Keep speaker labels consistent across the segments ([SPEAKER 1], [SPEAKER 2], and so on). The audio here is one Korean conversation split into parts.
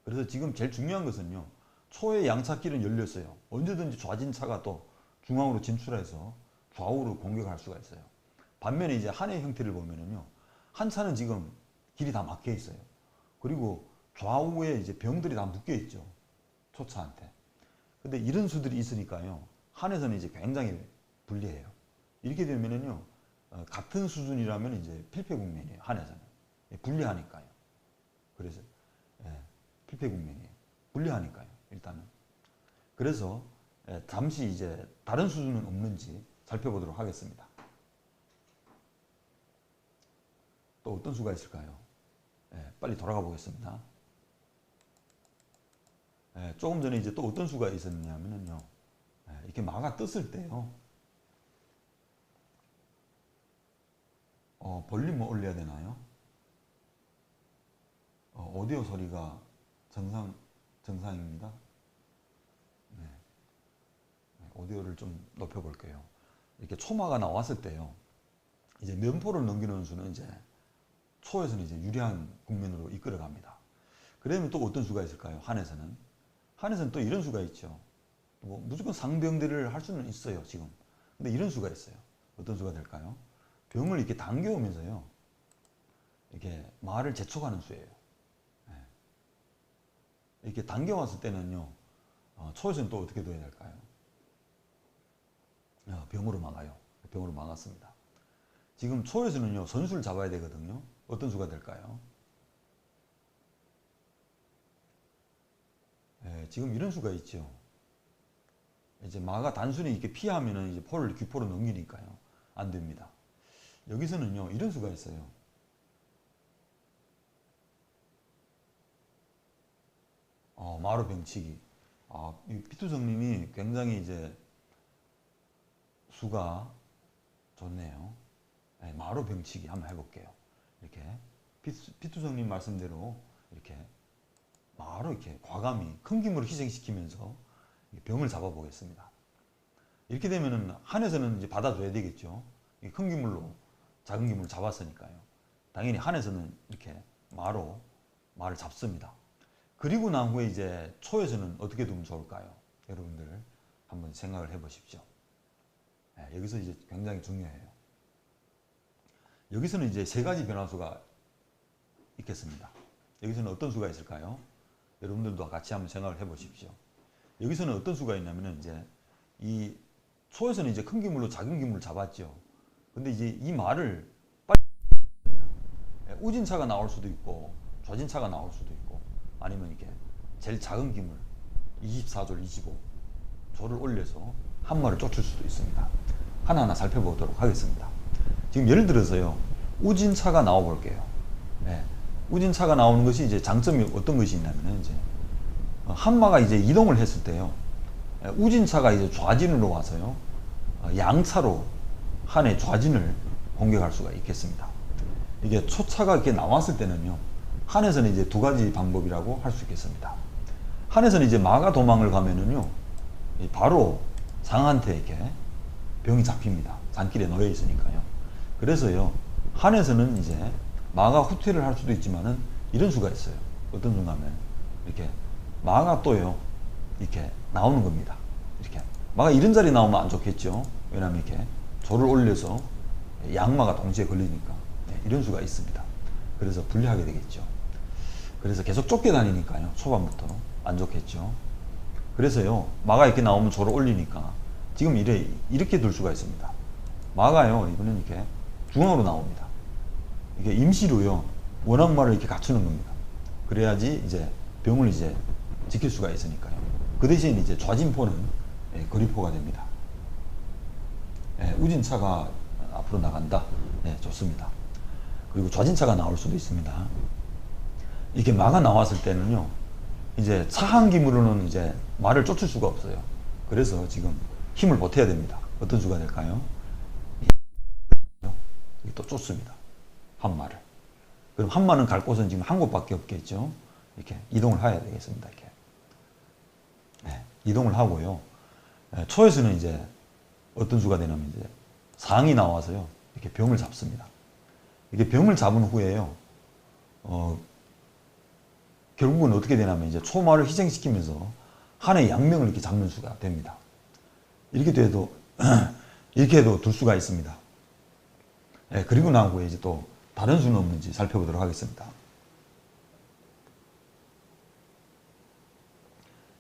[SPEAKER 1] 그래서 지금 제일 중요한 것은요. 초의 양차길은 열렸어요. 언제든지 좌진차가 또 중앙으로 진출해서 좌우로 공격할 수가 있어요. 반면에 이제 한의 형태를 보면은요. 한 차는 지금 길이 다 막혀 있어요. 그리고 좌우에 이제 병들이 다 묶여 있죠. 초차한테. 근데 이런 수들이 있으니까요. 한에서는 이제 굉장히 불리해요. 이렇게 되면은요. 같은 수준이라면 이제 필패 국면이에요. 한에서는. 불리하니까요. 그래서 필패 국면이에요. 불리하니까요. 일단은. 그래서 잠시 이제 다른 수준은 없는지 살펴보도록 하겠습니다. 또 어떤 수가 있을까요? 빨리 돌아가 보겠습니다. 조금 전에 이제 또 어떤 수가 있었냐면요. 이렇게 마가 떴을 때요. 볼륨을 올려야 되나요? 오디오 소리가 정상입니다. 네. 오디오를 좀 높여볼게요. 이렇게 초마가 나왔을 때요. 이제 면포를 넘기는 수는 이제 초에서는 이제 유리한 국면으로 이끌어 갑니다. 그러면 또 어떤 수가 있을까요? 한에서는 또 이런 수가 있죠. 뭐 무조건 상병들을 할 수는 있어요, 지금. 근데 이런 수가 있어요. 어떤 수가 될까요? 병을 이렇게 당겨오면서요. 이렇게 말을 재촉하는 수예요. 이렇게 당겨왔을 때는요. 초에서는 또 어떻게 둬야 될까요? 병으로 막아요. 병으로 막았습니다. 지금 초에서는요. 선수를 잡아야 되거든요. 어떤 수가 될까요? 지금 이런 수가 있죠. 이제 마가 단순히 이렇게 피하면은 이제 포를 귀포로 넘기니까요. 안 됩니다. 여기서는요. 이런 수가 있어요. 마루 병치기. 이 피투성님이 굉장히 이제 수가 좋네요. 마루 병치기 한번 해볼게요. 이렇게 피투성님 말씀대로 이렇게 마루 이렇게 과감히 큰 기물을 희생시키면서 병을 잡아보겠습니다. 이렇게 되면은 한에서는 이제 받아줘야 되겠죠. 큰 기물로 작은 기물을 잡았으니까요. 당연히 한에서는 이렇게 말을 잡습니다. 그리고 난 후에 이제 초에서는 어떻게 두면 좋을까요? 여러분들 한번 생각을 해보십시오. 여기서 이제 굉장히 중요해요. 여기서는 이제 세 가지 변화수가 있겠습니다. 여기서는 어떤 수가 있을까요? 여러분들도 같이 한번 생각을 해보십시오. 여기서는 어떤 수가 있냐면은 이제 이 초에서는 이제 큰 기물로 작은 기물을 잡았죠. 근데 이제 이 말을 빨리 우진차가 나올 수도 있고 좌진차가 나올 수도 있고 아니면 이렇게 제일 작은 기물 24조, 25조를 올려서 한 마를 쫓을 수도 있습니다. 하나하나 살펴보도록 하겠습니다. 지금 예를 들어서요. 우진차가 나와 볼게요. 우진차가 나오는 것이 이제 장점이 어떤 것이 있냐면 이제 한마가 이제 이동을 했을 때요. 우진차가 이제 좌진으로 와서요. 양차로 한의 좌진을 공격할 수가 있겠습니다. 이게 초차가 이렇게 나왔을 때는요. 한에서는 이제 두 가지 방법이라고 할 수 있겠습니다. 한에서는 이제 마가 도망을 가면은요. 바로 상한테 이렇게 병이 잡힙니다. 잔길에 놓여 있으니까요. 그래서요. 한에서는 이제 마가 후퇴를 할 수도 있지만은 이런 수가 있어요. 어떤 수가 하면 이렇게 마가 또요. 이렇게 나오는 겁니다. 이렇게 마가 이런 자리 나오면 안 좋겠죠. 왜냐하면 이렇게 조를 올려서 양마가 동시에 걸리니까 이런 수가 있습니다. 그래서 불리하게 되겠죠. 그래서 계속 쫓겨다니니까요. 초반부터 안 좋겠죠. 그래서요. 마가 이렇게 나오면 조를 올리니까 지금 이렇게 둘 수가 있습니다. 마가요. 이번엔 이렇게 중앙으로 나옵니다. 이게 임시로요. 원앙마를 이렇게 갖추는 겁니다. 그래야지 이제 병을 이제 지킬 수가 있으니까요. 그 대신 이제 좌진포는 거리포가 됩니다. 우진차가 앞으로 나간다. 좋습니다. 그리고 좌진차가 나올 수도 있습니다. 이렇게 마가 나왔을 때는요. 이제 차한 기물로는 이제 말을 쫓을 수가 없어요. 그래서 지금 힘을 보태야 됩니다. 어떤 수가 될까요? 또 쫓습니다. 한마를. 그럼 한마는 갈 곳은 지금 한 곳밖에 없겠죠. 이렇게 이동을 해야 되겠습니다. 이렇게. 이동을 하고요. 초에서는 이제 어떤 수가 되냐면 이제 상이 나와서요. 이렇게 병을 잡습니다. 이렇게 병을 잡은 후에요. 결국은 어떻게 되냐면 이제 초마를 희생시키면서 한의 양명을 이렇게 잡는 수가 됩니다. 이렇게 돼도 이렇게 해도 둘 수가 있습니다. 예, 그리고 난 후에 이제 또 다른 수는 없는지 살펴보도록 하겠습니다.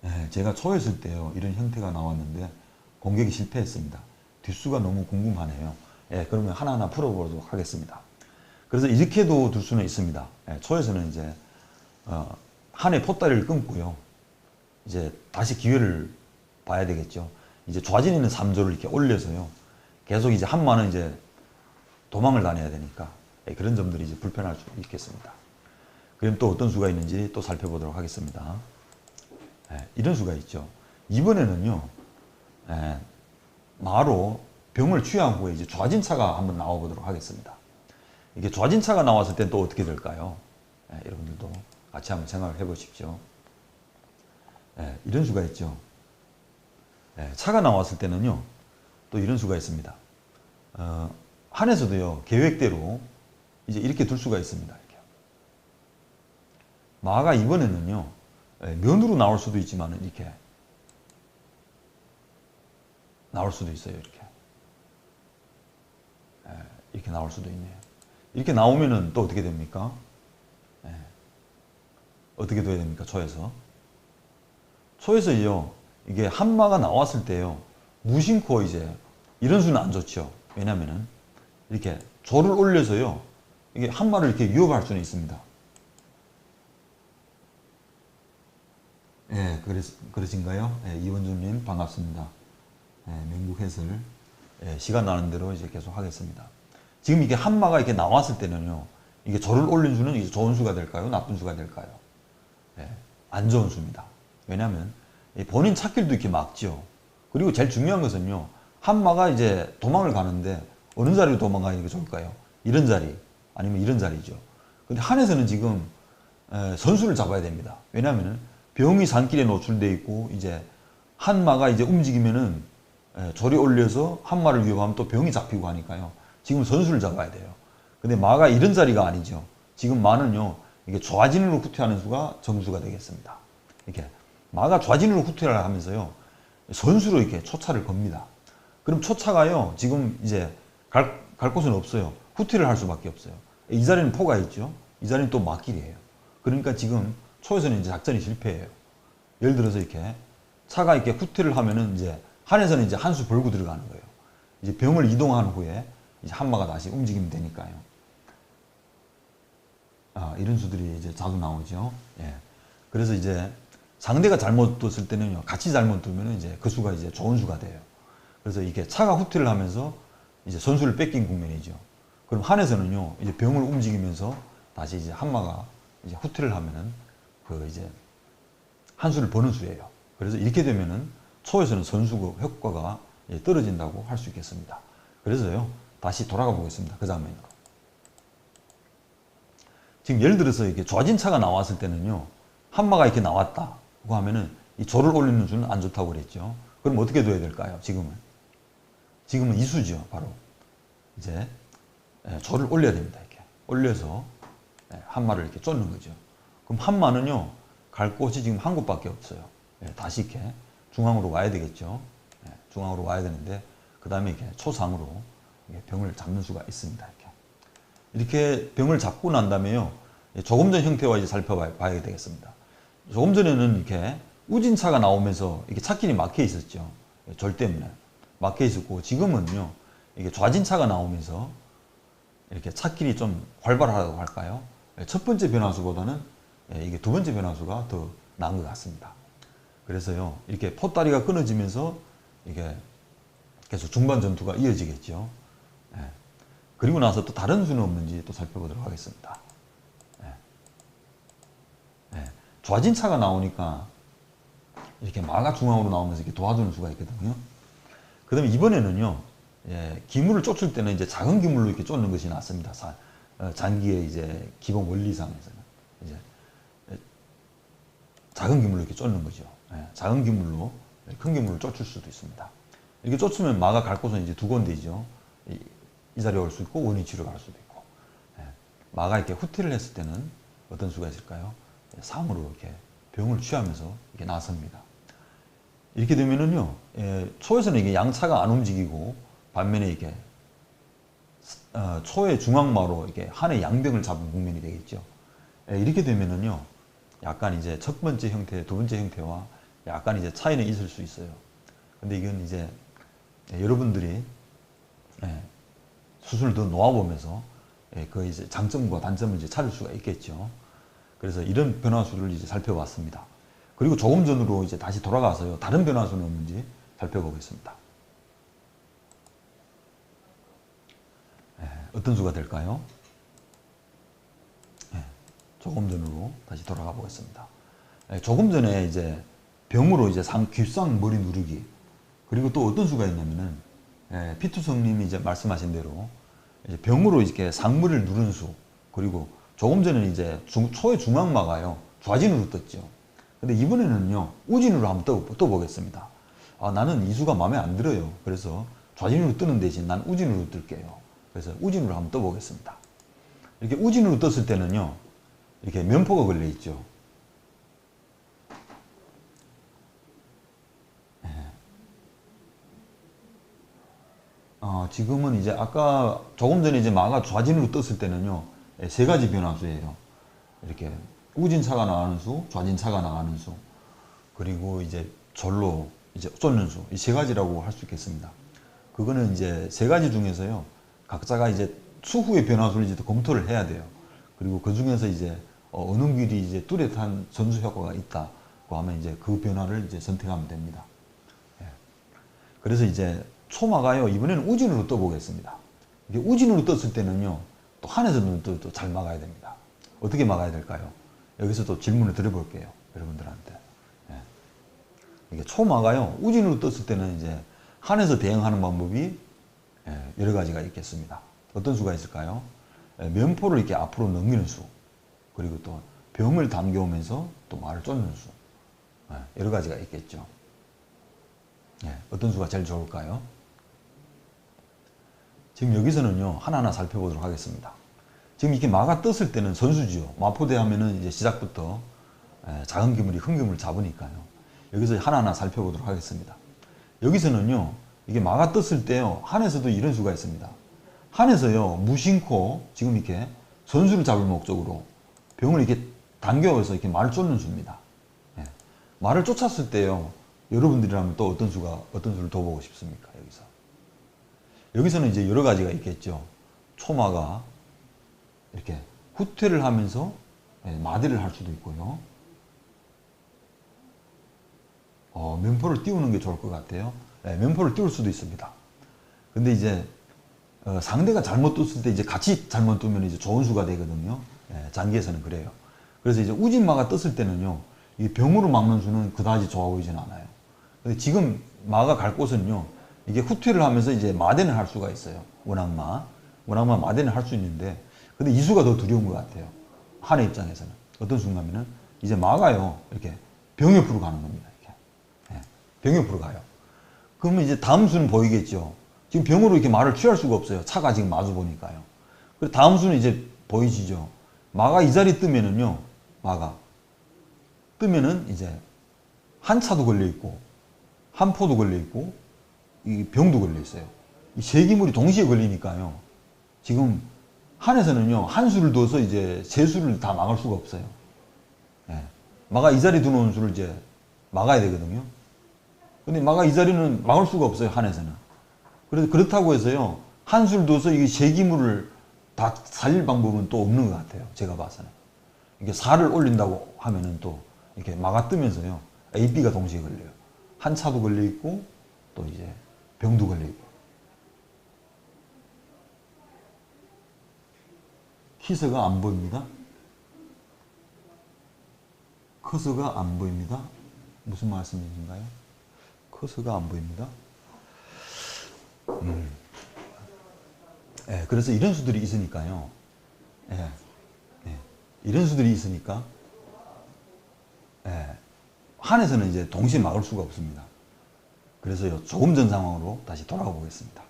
[SPEAKER 1] 예, 제가 초였을 때요 이런 형태가 나왔는데 공격이 실패했습니다. 뒷수가 너무 궁금하네요. 예, 그러면 하나하나 풀어보도록 하겠습니다. 그래서 이렇게도 둘 수는 있습니다. 예, 초에서는 이제 한의 포다리를 끊고요. 이제 다시 기회를 봐야 되겠죠. 이제 좌진이는 3조를 이렇게 올려서요. 계속 이제 한마는 이제 도망을 다녀야 되니까 예, 그런 점들이 이제 불편할 수 있겠습니다. 그럼 또 어떤 수가 있는지 또 살펴보도록 하겠습니다. 예, 이런 수가 있죠. 이번에는요, 예, 마로 병을 취한 후에 이제 좌진차가 한번 나와보도록 하겠습니다. 이게 좌진차가 나왔을 땐 또 어떻게 될까요? 예, 여러분들도 같이 한번 생각을 해보십시오. 예, 이런 수가 있죠. 예, 차가 나왔을 때는요, 또 이런 수가 있습니다. 한에서도요, 계획대로 이제 이렇게 둘 수가 있습니다. 이렇게. 마가 이번에는요, 예, 면으로 나올 수도 있지만 이렇게 나올 수도 있어요. 이렇게. 예, 이렇게 나올 수도 있네요. 이렇게 나오면은 또 어떻게 됩니까? 예, 어떻게 돼야 됩니까? 초에서. 초에서요, 이게 한마가 나왔을 때요, 무심코 이제 이런 수는 안 좋죠. 왜냐면은 이렇게 조를 올려서요, 이게 한마를 이렇게 위협할 수는 있습니다. 예, 그러신가요? 예, 이원주님 반갑습니다. 예, 명국 해설. 예, 시간 나는 대로 이제 계속 하겠습니다. 지금 이게 한마가 이렇게 나왔을 때는요, 이게 조를 올린 수는 이제 좋은 수가 될까요? 나쁜 수가 될까요? 예, 안 좋은 수입니다. 왜냐하면 본인 찾길도 이렇게 막죠. 그리고 제일 중요한 것은요, 한마가 이제 도망을 가는데 어느 자리로 도망가는 게 좋을까요? 이런 자리 아니면 이런 자리죠. 근데 한에서는 지금 선수를 잡아야 됩니다. 왜냐하면 병이 산길에 노출되어 있고 이제 한마가 이제 움직이면은 조리 올려서 한마를 위협하면 또 병이 잡히고 하니까요. 지금 선수를 잡아야 돼요. 근데 마가 이런 자리가 아니죠. 지금 마는요, 이게 좌진으로 후퇴하는 수가 정수가 되겠습니다. 이렇게 마가 좌진으로 후퇴를 하면서요, 선수로 이렇게 초차를 겁니다. 그럼 초차가요, 지금 이제 갈 곳은 없어요. 후퇴를 할 수밖에 없어요. 이 자리는 포가 있죠. 이 자리는 또 막길이에요. 그러니까 지금 초에서는 이제 작전이 실패해요. 예를 들어서 이렇게 차가 이렇게 후퇴를 하면은 이제 한에서는 이제 한 수 벌고 들어가는 거예요. 이제 병을 이동한 후에 이제 한마가 다시 움직이면 되니까요. 이런 수들이 이제 자주 나오죠. 예. 그래서 이제 상대가 잘못 뒀을 때는요, 같이 잘못 두면 이제 그 수가 이제 좋은 수가 돼요. 그래서 이게 차가 후퇴를 하면서 이제 선수를 뺏긴 국면이죠. 그럼 한에서는요, 이제 병을 움직이면서 다시 이제 한마가 이제 후퇴를 하면은 그 이제 한 수를 버는 수예요. 그래서 이렇게 되면은 초에서는 선수 효과가 떨어진다고 할 수 있겠습니다. 그래서요, 다시 돌아가 보겠습니다. 그 장면으로. 지금 예를 들어서 이렇게 좌진차가 나왔을 때는요, 한마가 이렇게 나왔다고 하면은 이 조를 올리는 수는 안 좋다고 그랬죠. 그럼 어떻게 둬야 될까요? 지금은 이수죠. 바로 이제 조를 올려야 됩니다. 이렇게 올려서 한마를 이렇게 쫓는 거죠. 그럼 한마는요, 갈 곳이 지금 한 곳밖에 없어요. 다시 이렇게 중앙으로 와야 되겠죠. 중앙으로 와야 되는데 그 다음에 이렇게 초상으로 병을 잡는 수가 있습니다. 이렇게 병을 잡고 난 다음에요, 조금 전 형태와 이제 살펴봐야 되겠습니다. 조금 전에는 이렇게 우진차가 나오면서 이게 찾길이 막혀 있었죠. 절 때문에 막혀 있었고, 지금은요, 이게 좌진차가 나오면서 이렇게 찾길이 좀 활발하다고 할까요? 첫 번째 변화수보다는 이게 두 번째 변화수가 더 나은 것 같습니다. 그래서요, 이렇게 포다리가 끊어지면서 이게 계속 중반 전투가 이어지겠죠. 그리고 나서 또 다른 수는 없는지 또 살펴보도록 하겠습니다. 좌진차가 나오니까 이렇게 마가 중앙으로 나오면서 이렇게 도와주는 수가 있거든요. 그 다음에 이번에는요, 기물을 쫓을 때는 이제 작은 기물로 이렇게 쫓는 것이 낫습니다. 장기의 이제 기본 원리상에서는. 이제 작은 기물로 이렇게 쫓는 거죠. 작은 기물로 큰 기물을 쫓을 수도 있습니다. 이렇게 쫓으면 마가 갈 곳은 이제 두 군데이죠. 이 자리에 올 수 있고 원위치로 갈 수도 있고. 마가 이렇게 후퇴를 했을 때는 어떤 수가 있을까요? 상으로 이렇게 병을 취하면서 이렇게 나섭니다. 이렇게 되면은요, 초에서는 이게 양차가 안 움직이고 반면에 이게 초의 중앙마로 이렇게 한의 양병을 잡은 국면이 되겠죠. 이렇게 되면은요, 약간 이제 첫 번째 형태, 두 번째 형태와 약간 이제 차이는 있을 수 있어요. 근데 이건 이제 여러분들이 수술을 더 놓아보면서 그 이제 장점과 단점을 이제 찾을 수가 있겠죠. 그래서 이런 변화수를 이제 살펴봤습니다. 그리고 조금 전으로 이제 다시 돌아가서요, 다른 변화수는 없는지 살펴보겠습니다. 어떤 수가 될까요? 조금 전으로 다시 돌아가 보겠습니다. 조금 전에 이제 병으로 이제 귓상 머리 누르기, 그리고 또 어떤 수가 있냐면은 피투성님이 이제 말씀하신 대로 이제 병으로 이렇게 상물을 누른 수, 그리고 조금 전에는 이제 초의 중앙마가요 좌진으로 떴죠. 근데 이번에는요 우진으로 한번 떠보겠습니다. 나는 이 수가 마음에 안 들어요. 그래서 좌진으로 뜨는 대신 난 우진으로 뜰게요. 그래서 우진으로 한번 떠보겠습니다. 이렇게 우진으로 떴을 때는요, 이렇게 면포가 걸려 있죠. 지금은 이제 아까 조금 전에 이제 마가 좌진으로 떴을 때는요, 세 가지 변화수예요. 이렇게 우진차가 나가는 수, 좌진차가 나가는 수, 그리고 이제 절로 이제 쫓는 수, 이 세 가지라고 할 수 있겠습니다. 그거는 이제 세 가지 중에서요, 각자가 이제 추후의 변화수를 이제 검토를 해야 돼요. 그리고 그 중에서 이제 어느 길이 이제 뚜렷한 전수 효과가 있다고 하면 이제 그 변화를 이제 선택하면 됩니다. 그래서 이제 초마가요, 이번에는 우진으로 떠보겠습니다. 이게 우진으로 떴을 때는요, 또 한에서는 또 잘 막아야 됩니다. 어떻게 막아야 될까요? 여기서 또 질문을 드려볼게요, 여러분들한테. 이게 초마가요, 우진으로 떴을 때는 이제 한에서 대응하는 방법이 여러 가지가 있겠습니다. 어떤 수가 있을까요? 면포를 이렇게 앞으로 넘기는 수, 그리고 또 병을 당겨오면서 또 말을 쫓는 수, 여러 가지가 있겠죠. 어떤 수가 제일 좋을까요? 지금 여기서는요, 하나하나 살펴보도록 하겠습니다. 지금 이렇게 마가 떴을 때는 선수지요. 마포대 하면은 이제 시작부터 작은 기물이 큰 기물을 잡으니까요. 여기서 하나하나 살펴보도록 하겠습니다. 여기서는요, 이게 마가 떴을 때요, 한에서도 이런 수가 있습니다. 한에서요, 무심코 지금 이렇게 선수를 잡을 목적으로 병을 이렇게 당겨서 이렇게 말을 쫓는 수입니다. 말을 쫓았을 때요, 여러분들이라면 또 어떤 수를 더 보고 싶습니까? 여기서는 이제 여러 가지가 있겠죠. 초마가 이렇게 후퇴를 하면서 마디를 할 수도 있고요. 면포를 띄우는 게 좋을 것 같아요. 면포를 띄울 수도 있습니다. 근데 이제 상대가 잘못 떴을 때 이제 같이 잘못 뜨면 이제 좋은 수가 되거든요. 장기에서는 그래요. 그래서 이제 우진마가 떴을 때는요, 이 병으로 막는 수는 그다지 좋아 보이진 않아요. 근데 지금 마가 갈 곳은요, 이게 후퇴를 하면서 이제 마대는 할 수가 있어요. 원악마 마대는 할 수 있는데, 근데 이 수가 더 두려운 것 같아요. 한의 입장에서는. 어떤 수냐면은 이제 마가요, 이렇게 병 옆으로 가는 겁니다. 이렇게. 병 옆으로 가요. 그러면 이제 다음 수는 보이겠죠. 지금 병으로 이렇게 말을 취할 수가 없어요. 차가 지금 마주 보니까요. 그리고 다음 수는 이제 보이시죠. 마가 이 자리 뜨면은요, 마가 뜨면은 이제 한 차도 걸려 있고, 한 포도 걸려 있고, 이 병도 걸려 있어요. 이 세 기물이 동시에 걸리니까요. 지금 한에서는요, 한 수를 둬서 이제 세 수를 다 막을 수가 없어요. 마가 이 자리 두는 수를 이제 막아야 되거든요. 근데 마가 이 자리는 막을 수가 없어요, 한에서는. 그래서 그렇다고 해서요, 한 수를 둬서 이 세 기물을 다 살릴 방법은 또 없는 것 같아요. 제가 봐서는. 이게 살을 올린다고 하면은 또 이렇게 마가 뜨면서요, A, B가 동시에 걸려요. 한 차도 걸려 있고, 또 이제 병도 걸려 있고. 키서가 안 보입니다. 커서가 안 보입니다. 무슨 말씀이신가요? 커서가 안 보입니다. 그래서 이런 수들이 있으니까요. 이런 수들이 있으니까 한에서는 이제 동시에 막을 수가 없습니다. 그래서 조금 전 상황으로 다시 돌아가 보겠습니다.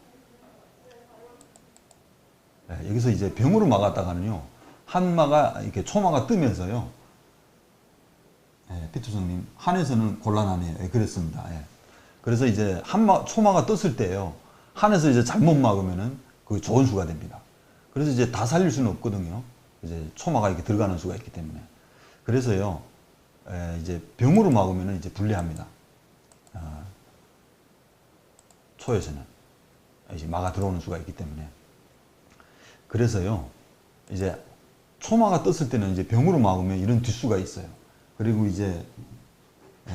[SPEAKER 1] 여기서 이제 병으로 막았다가는요, 한마가 이렇게 초마가 뜨면서요, 피투성님, 한에서는 곤란하네요. 그랬습니다. 그래서 이제 초마가 떴을 때요, 한에서 이제 잘못 막으면은 그 좋은 수가 됩니다. 그래서 이제 다 살릴 수는 없거든요. 이제 초마가 이렇게 들어가는 수가 있기 때문에. 그래서요, 이제 병으로 막으면은 이제 불리합니다. 초에서는 이제 마가 들어오는 수가 있기 때문에. 그래서요, 이제 초마가 떴을 때는 이제 병으로 막으면 이런 뒷수가 있어요. 그리고 이제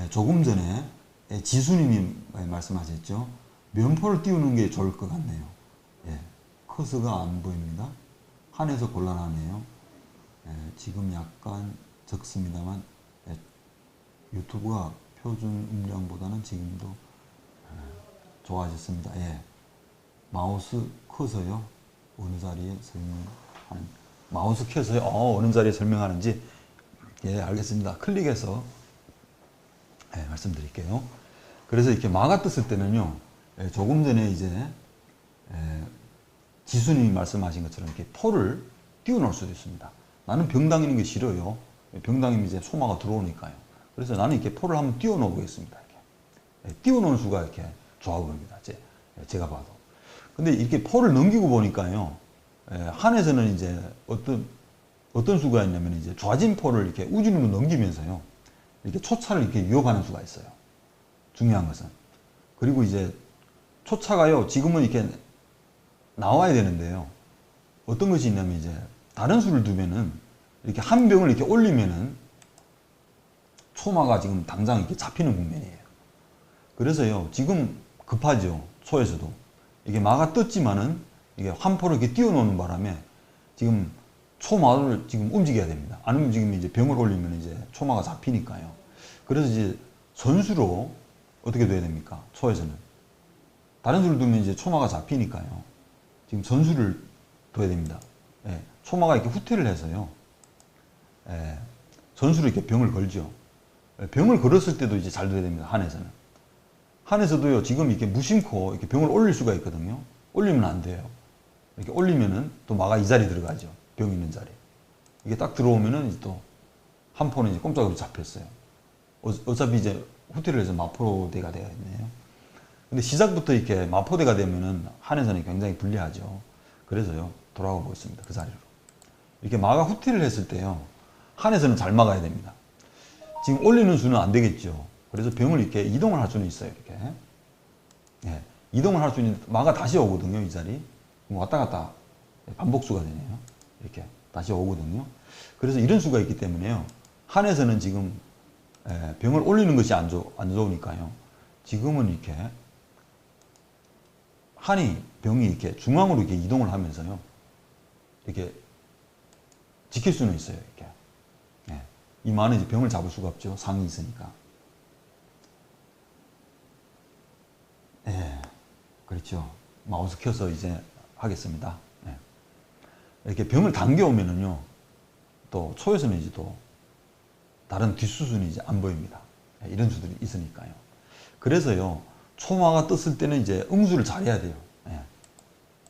[SPEAKER 1] 조금 전에 지순이님 말씀하셨죠. 면포를 띄우는 게 좋을 것 같네요. 커서가 안 보입니다. 한에서 곤란하네요. 지금 약간 적습니다만 유튜브가 표준 음량보다는 지금도 좋아졌습니다. 마우스 커서요. 어느 자리에 설명하는 마우스 켜서요. 어느 자리에 설명하는지 알겠습니다. 클릭해서 말씀드릴게요. 그래서 이렇게 마가 떴을 때는요. 조금 전에 이제 지수님이 말씀하신 것처럼 이렇게 포를 띄워놓을 수도 있습니다. 나는 병 당기는 게 싫어요. 병 당기면 이제 소마가 들어오니까요. 그래서 나는 이렇게 포를 한번 띄워놓겠습니다. 이렇게. 띄워놓은 수가 이렇게 좋아 보입니다. 제가 봐도. 근데 이렇게 포를 넘기고 보니까요. 한에서는 이제 어떤 수가 있냐면 이제 좌진 포를 이렇게 우진으로 넘기면서요. 이렇게 초차를 이렇게 유혹하는 수가 있어요. 중요한 것은. 그리고 이제 초차가요. 지금은 이렇게 나와야 되는데요. 어떤 것이 있냐면 이제 다른 수를 두면은 이렇게 한 병을 이렇게 올리면은 초마가 지금 당장 이렇게 잡히는 국면이에요. 그래서요. 지금 급하죠. 초에서도. 이게 마가 떴지만은 이게 환포를 이렇게 띄워놓는 바람에 지금 초마를 지금 움직여야 됩니다. 안 움직이면 이제 병을 올리면 이제 초마가 잡히니까요. 그래서 이제 선수로 어떻게 돼야 됩니까? 초에서는. 다른 수를 두면 이제 초마가 잡히니까요. 지금 전수를 둬야 됩니다. 초마가 이렇게 후퇴를 해서요. 전수를 이렇게 병을 걸죠. 병을 걸었을 때도 이제 잘 돼야 됩니다. 한에서는. 한에서도요, 지금 이렇게 무심코 이렇게 병을 올릴 수가 있거든요. 올리면 안 돼요. 이렇게 올리면은 또 마가 이 자리 들어가죠. 병 있는 자리. 이게 딱 들어오면은 이제 또 한 포는 이제 꼼짝으로 잡혔어요. 어차피 이제 후퇴를 해서 마포대가 되겠네요. 근데 시작부터 이렇게 마포대가 되면은 한에서는 굉장히 불리하죠. 그래서요, 돌아가 보겠습니다. 그 자리로. 이렇게 마가 후퇴를 했을 때요, 한에서는 잘 막아야 됩니다. 지금 올리는 수는 안 되겠죠. 그래서 병을 이렇게 이동을 할 수는 있어요. 이렇게. 이동을 할 수 있는, 마가 다시 오거든요. 이 자리. 왔다 갔다 반복수가 되네요. 이렇게 다시 오거든요. 그래서 이런 수가 있기 때문에요. 한에서는 지금 병을 올리는 것이 안 좋으니까요. 지금은 이렇게 병이 이렇게 중앙으로 이렇게 이동을 하면서요. 이렇게 지킬 수는 있어요. 이렇게. 이 마는 이제 병을 잡을 수가 없죠. 상이 있으니까. 그렇죠. 마우스 켜서 이제 하겠습니다. 이렇게 병을 당겨오면은요. 또 초에서는 이제 또 다른 뒷수순이 이제 안 보입니다. 이런 수들이 있으니까요. 그래서요. 초마가 떴을 때는 이제 응수를 잘해야 돼요.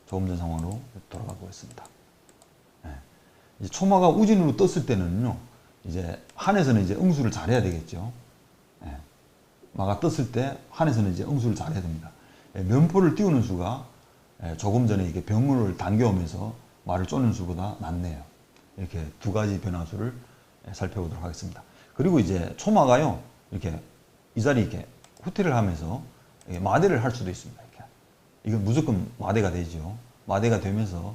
[SPEAKER 1] 조금 전 상황으로 돌아가 보겠습니다. 이제 초마가 우진으로 떴을 때는요. 이제 한에서는 이제 응수를 잘해야 되겠죠. 마가 떴을 때 한에서는 이제 응수를 잘해야 됩니다. 면포를 띄우는 수가 조금 전에 이게 병을 당겨오면서 마를 쫓는 수보다 낫네요. 이렇게 두 가지 변화수를 살펴보도록 하겠습니다. 그리고 이제 초마가요, 이렇게 이 자리 이렇게 후퇴를 하면서 마대를 할 수도 있습니다. 이렇게. 이건 무조건 마대가 되죠. 마대가 되면서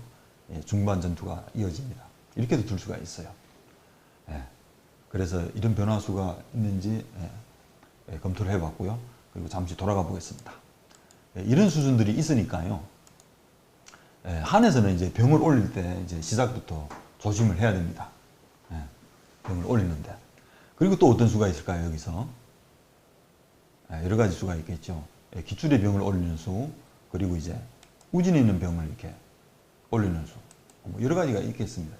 [SPEAKER 1] 중반 전투가 이어집니다. 이렇게도 둘 수가 있어요. 그래서 이런 변화수가 있는지 검토를 해봤고요. 그리고 잠시 돌아가 보겠습니다. 이런 수준들이 있으니까요. 한에서는 이제 병을 올릴 때 이제 시작부터 조심을 해야 됩니다. 병을 올리는데. 그리고 또 어떤 수가 있을까요, 여기서? 여러 가지 수가 있겠죠. 기출의 병을 올리는 수, 그리고 이제 우진에 있는 병을 이렇게 올리는 수. 뭐 여러 가지가 있겠습니다.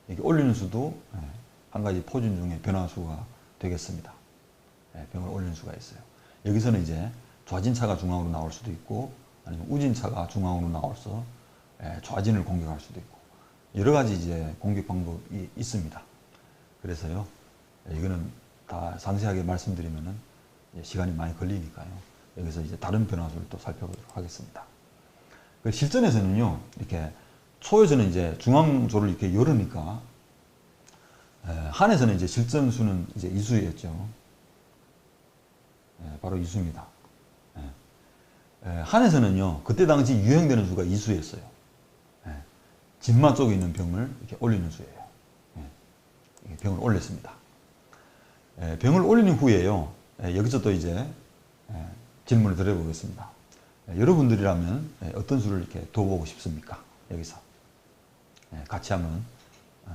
[SPEAKER 1] 이렇게 올리는 수도 한 가지 포진 중에 변화수가 되겠습니다. 병을 올리는 수가 있어요. 여기서는 이제 좌진차가 중앙으로 나올 수도 있고, 아니면 우진차가 중앙으로 나와서 좌진을 공격할 수도 있고, 여러 가지 이제 공격 방법이 있습니다. 그래서요, 이거는 다 상세하게 말씀드리면은 시간이 많이 걸리니까요. 여기서 이제 다른 변화들을 또 살펴보도록 하겠습니다. 그 실전에서는요, 이렇게 초에서는 이제 중앙조를 이렇게 열으니까 한에서는 이제 실전수는 이제 이수였죠. 바로 이수입니다. 한에서는요, 그때 당시 유행되는 수가 이수였어요. 진마 쪽에 있는 병을 이렇게 올리는 수예요. 병을 올렸습니다. 병을 올린 후에요, 여기서 또 이제 질문을 드려보겠습니다. 여러분들이라면 어떤 수를 이렇게 둬보고 싶습니까? 여기서 같이 한번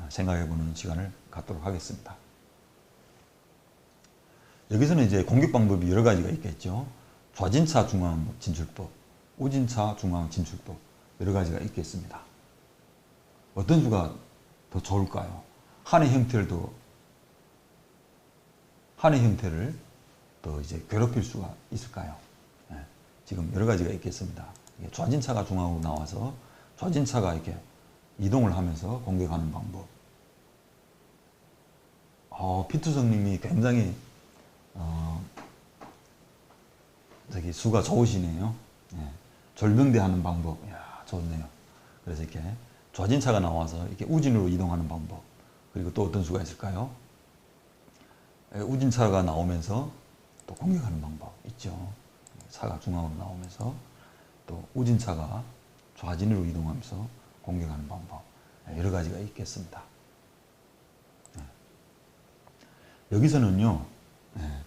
[SPEAKER 1] 생각해보는 시간을 갖도록 하겠습니다. 여기서는 이제 공격 방법이 여러 가지가 있겠죠. 좌진차 중앙 진출법, 우진차 중앙 진출법, 여러 가지가 있겠습니다. 어떤 수가 더 좋을까요? 한의 형태를 더 이제 괴롭힐 수가 있을까요? 지금 여러 가지가 있겠습니다. 좌진차가 중앙으로 나와서 좌진차가 이렇게 이동을 하면서 공격하는 방법. 피투성님이 굉장히 수가 좋으시네요. 절병대하는 방법, 이야, 좋네요. 그래서 이렇게 좌진차가 나와서 이렇게 우진으로 이동하는 방법. 그리고 또 어떤 수가 있을까요? 우진차가 나오면서 또 공격하는 방법 있죠. 차가 중앙으로 나오면서 또 우진차가 좌진으로 이동하면서 공격하는 방법, 여러 가지가 있겠습니다. 여기서는요,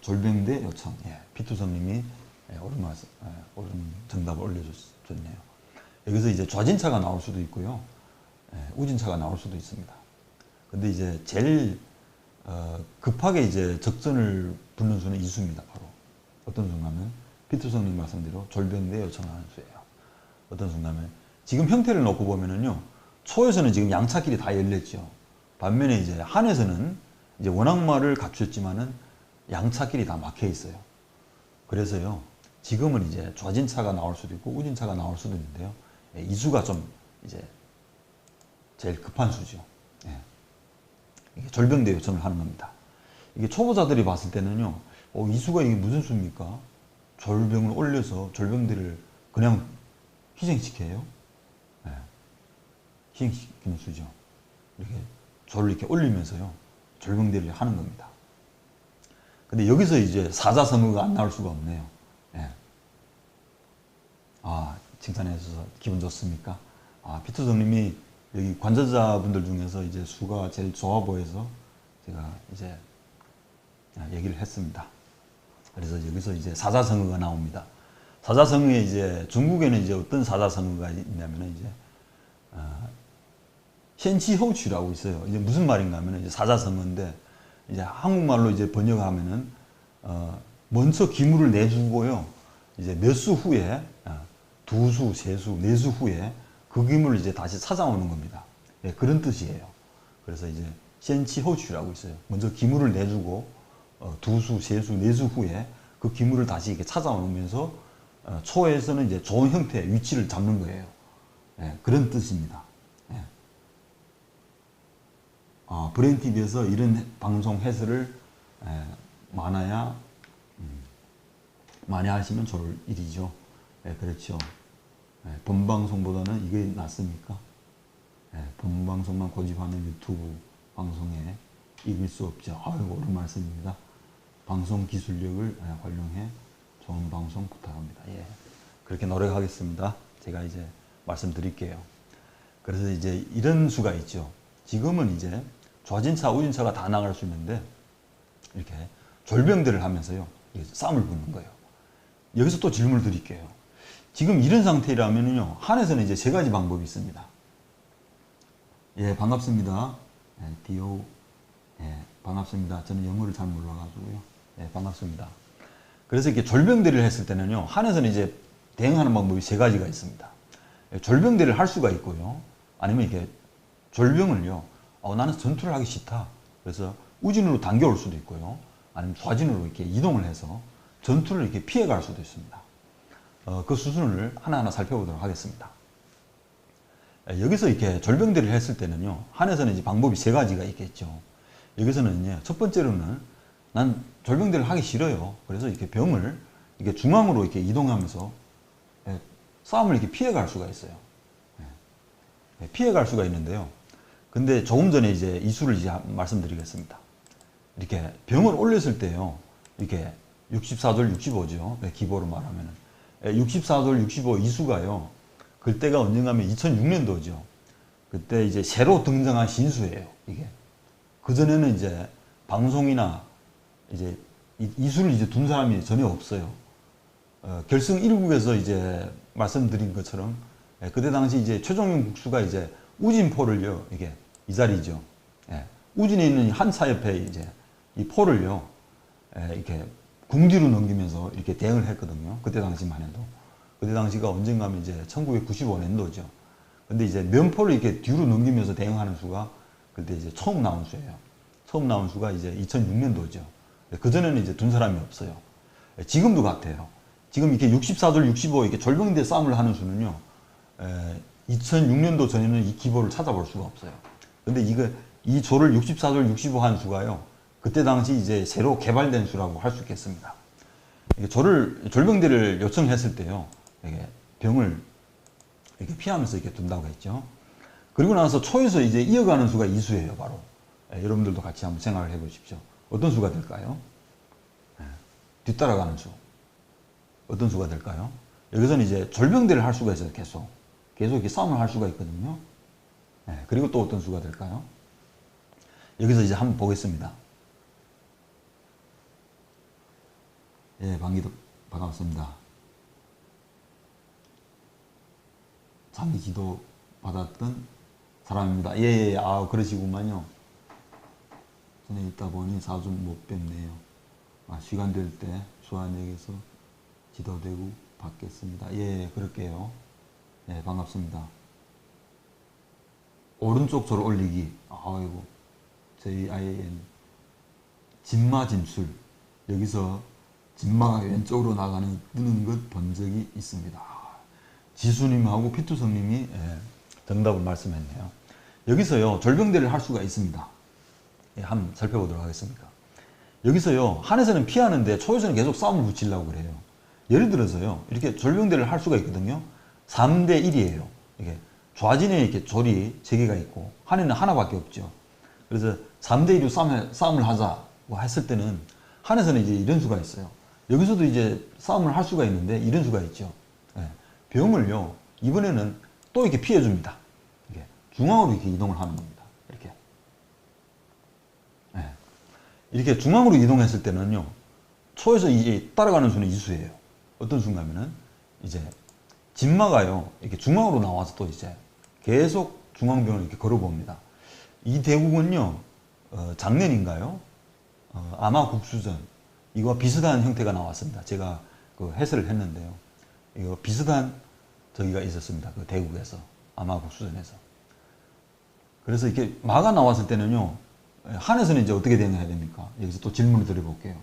[SPEAKER 1] 졸병대 요청, 피투성님이 옳은 정답을 올려줬네요. 여기서 이제 좌진차가 나올 수도 있고요, 우진차가 나올 수도 있습니다. 근데 이제 제일 급하게 이제 적전을 붙는 수는 이수입니다. 바로 어떤 수냐면 피투성님 말씀대로 졸병대 요청하는 수예요. 어떤 수냐면 지금 형태를 놓고 보면은요, 초에서는 지금 양차길이 다 열렸죠. 반면에 이제 한에서는 이제 원악마를 갖추었지만은 양차길이 다 막혀 있어요. 그래서요, 지금은 이제 좌진차가 나올 수도 있고 우진차가 나올 수도 있는데요, 이수가 좀 이제 제일 급한 수죠. 이게 졸병대 요청을 하는 겁니다. 이게 초보자들이 봤을 때는요, 이수가 이게 무슨 수입니까? 졸병을 올려서 졸병대를 그냥 희생시켜요? 희생시키는 수죠. 이렇게 졸을 이렇게 올리면서요, 졸병대를 하는 겁니다. 근데 여기서 이제 사자성어가 안 나올 수가 없네요. 칭찬해 주셔서 기분 좋습니까? 피투성님이 여기 관저자분들 중에서 이제 수가 제일 좋아 보여서 제가 이제 얘기를 했습니다. 그래서 여기서 이제 사자성어가 나옵니다. 사자성어에 이제 중국에는 이제 어떤 사자성어가 있냐면은 이제 현치호취라고 있어요. 이제 무슨 말인가 하면 이제 사자성어인데, 이제 한국말로 이제 번역하면은 먼저 기물을 내주고요, 이제 몇 수 후에 두 수, 세 수, 네 수 후에 그 기물을 이제 다시 찾아오는 겁니다. 그런 뜻이에요. 그래서 이제 현치호취라고 있어요. 먼저 기물을 내주고 두 수, 세 수, 네 수 후에 그 기물을 다시 이렇게 찾아오면서 초에서는 이제 좋은 형태의 위치를 잡는 거예요. 그런 뜻입니다. 브레인TV에서 이런 방송 해설을 많이 하시면 좋을 일이죠. 그렇죠. 본방송보다는 이게 낫습니까? 본방송만 고집하는 유튜브 방송에 이길 수 없죠. 아이고, 옳은 말씀입니다. 방송 기술력을 활용해 좋은 방송 부탁합니다. 그렇게 노력하겠습니다. 제가 이제 말씀드릴게요. 그래서 이제 이런 수가 있죠. 지금은 이제 좌진차, 우진차가 다 나갈 수 있는데, 이렇게 졸병대를 하면서요, 싸움을 붙는 거예요. 여기서 또 질문을 드릴게요. 지금 이런 상태라면요, 한에서는 이제 세 가지 방법이 있습니다. 반갑습니다. 디오. 반갑습니다. 저는 영어를 잘 몰라가지고요. 반갑습니다. 그래서 이렇게 졸병대를 했을 때는요, 한에서는 이제 대응하는 방법이 세 가지가 있습니다. 졸병대를 할 수가 있고요, 아니면 이렇게 졸병을요, 나는 전투를 하기 싫다. 그래서 우진으로 당겨올 수도 있고요, 아니면 좌진으로 이렇게 이동을 해서 전투를 이렇게 피해갈 수도 있습니다. 그 수순을 하나하나 살펴보도록 하겠습니다. 여기서 이렇게 졸병대를 했을 때는요, 한에서는 이제 방법이 세 가지가 있겠죠. 여기서는 이제 첫 번째로는 난 졸병대를 하기 싫어요. 그래서 이렇게 병을 이렇게 중앙으로 이렇게 이동하면서 싸움을 이렇게 피해갈 수가 있어요. 피해갈 수가 있는데요. 근데 조금 전에 이제 이수를 이제 말씀드리겠습니다. 이렇게 병을 올렸을 때요. 이렇게 64돌 65죠. 기보로 말하면은. 64돌 65 이수가요. 그때가 언젠가면 2006년도죠. 그때 이제 새로 등장한 신수예요. 이게. 그전에는 이제 방송이나 이제 이수를 이제 둔 사람이 전혀 없어요. 결승 1국에서 이제 말씀드린 것처럼 그때 당시 이제 최종용 국수가 이제 우진포를요, 이게 이 자리죠. 우진에 있는 한차 옆에 이제 이 포를요, 이렇게 궁뒤로 넘기면서 이렇게 대응을 했거든요. 그때 당시만 해도. 그때 당시가 언젠가 하면 이제 1995년도죠. 근데 이제 면포를 이렇게 뒤로 넘기면서 대응하는 수가 그때 이제 처음 나온 수예요. 처음 나온 수가 이제 2006년도죠. 그전에는 이제 둔 사람이 없어요. 지금도 같아요. 지금 이렇게 64돌 65 이렇게 졸병대 싸움을 하는 수는요, 2006년도 전에는 이 기보를 찾아볼 수가 없어요. 근데 이 조를 64돌 65 한 수가요, 그때 당시 이제 새로 개발된 수라고 할 수 있겠습니다. 졸병대를 요청했을 때요, 이게 병을 이렇게 피하면서 이렇게 둔다고 했죠. 그리고 나서 초에서 이제 이어가는 수가 이수예요, 바로. 여러분들도 같이 한번 생각을 해 보십시오. 어떤 수가 될까요? 뒤따라가는 수. 어떤 수가 될까요? 여기서는 이제 졸병대를 할 수가 있어요, 계속 이렇게 싸움을 할 수가 있거든요. 그리고 또 어떤 수가 될까요? 여기서 이제 한번 보겠습니다. 예, 방기도 반갑습니다. 잠이 기도 받았던 사람입니다. 예, 아, 그러시구만요. 전에 있다 보니 자주 못 뵙네요. 시간 될 때 수안역에서 지도되고 받겠습니다. 예, 그럴게요. 예, 반갑습니다. 오른쪽 조를 올리기. 아이고, JIN. 진마 진술. 여기서 진마가 왼쪽으로 뜨는 것 본 적이 있습니다. 지수님하고 피투성님이 정답을 말씀했네요. 여기서요, 졸병대를 할 수가 있습니다. 예, 한번 살펴보도록 하겠습니다. 여기서요, 한에서는 피하는데 초에서는 계속 싸움을 붙이려고 그래요. 예를 들어서요, 이렇게 졸병대를 할 수가 있거든요. 3대 1이에요. 이게 좌진에 이렇게 졸이 3개가 있고, 한에는 하나밖에 없죠. 그래서 3대 1로 싸움을 하자고 했을 때는, 한에서는 이제 이런 수가 있어요. 여기서도 이제 싸움을 할 수가 있는데, 이런 수가 있죠. 병을요, 이번에는 또 이렇게 피해줍니다. 이렇게 중앙으로 이렇게 이동을 하는 겁니다. 이렇게 중앙으로 이동했을 때는요, 초에서 이제 따라가는 수는 이수예요. 어떤 수인가면은, 이제, 진마가요, 이렇게 중앙으로 나와서 또 이제 계속 중앙병을 이렇게 걸어봅니다. 이 대국은요, 작년인가요? 아마 국수전, 이거와 비슷한 형태가 나왔습니다. 제가 그 해설을 했는데요. 이거 비슷한 저기가 있었습니다. 그 대국에서, 아마 국수전에서. 그래서 이렇게 마가 나왔을 때는요, 한에서는 이제 어떻게 대응해야 됩니까? 여기서 또 질문을 드려볼게요.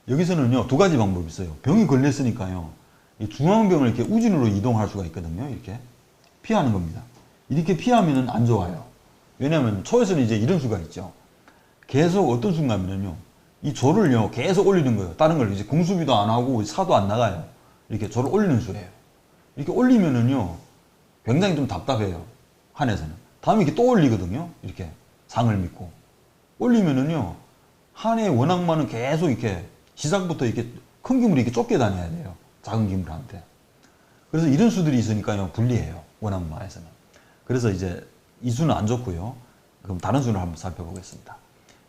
[SPEAKER 1] 여기서는요, 2가지 방법이 있어요. 병이 걸렸으니까요, 이 중앙병을 이렇게 우진으로 이동할 수가 있거든요. 이렇게 피하는 겁니다. 이렇게 피하면은 안 좋아요. 왜냐하면 초에서는 이제 이런 수가 있죠. 계속 어떤 수인가면요, 이 조를요 계속 올리는 거예요. 다른 걸 이제 공수비도 안 하고 사도 안 나가요. 이렇게 조를 올리는 수예요. 이렇게 올리면은요, 굉장히 좀 답답해요. 한에서는. 다음에 이렇게 또 올리거든요. 이렇게 상을 믿고 올리면은요, 한의 원악마는 계속 이렇게 시작부터 이렇게 큰 기물이 이렇게 쫓겨 다녀야 돼요. 작은 기물한테. 그래서 이런 수들이 있으니까요, 불리해요. 원악마에서는. 그래서 이제 이 수는 안 좋고요. 그럼 다른 수를 한번 살펴보겠습니다.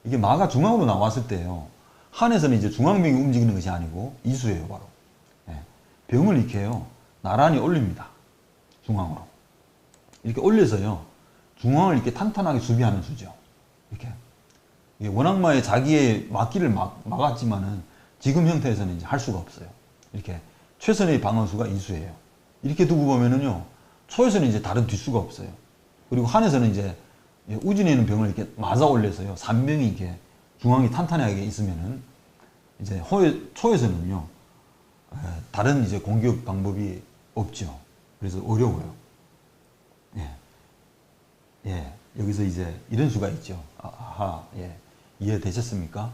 [SPEAKER 1] 이게 마가 중앙으로 나왔을 때요, 한에서는 이제 중앙병이 움직이는 것이 아니고 이수예요, 바로. 병을 이렇게요, 나란히 올립니다. 중앙으로. 이렇게 올려서요, 중앙을 이렇게 탄탄하게 수비하는 수죠. 이렇게. 이게 원악마의 자기의 막기를 막았지만은 지금 형태에서는 이제 할 수가 없어요. 이렇게 최선의 방어수가 이수예요. 이렇게 두고 보면은요, 초에서는 이제 다른 뒷수가 없어요. 그리고 한에서는 이제 우진에 있는 병을 이렇게 맞아 올려서요, 3병이 이렇게 중앙이 탄탄하게 있으면은 이제 초에서는요, 다른 이제 공격 방법이 없죠. 그래서 어려워요. 예. 여기서 이제 이런 수가 있죠. 아하, 예. 이해되셨습니까?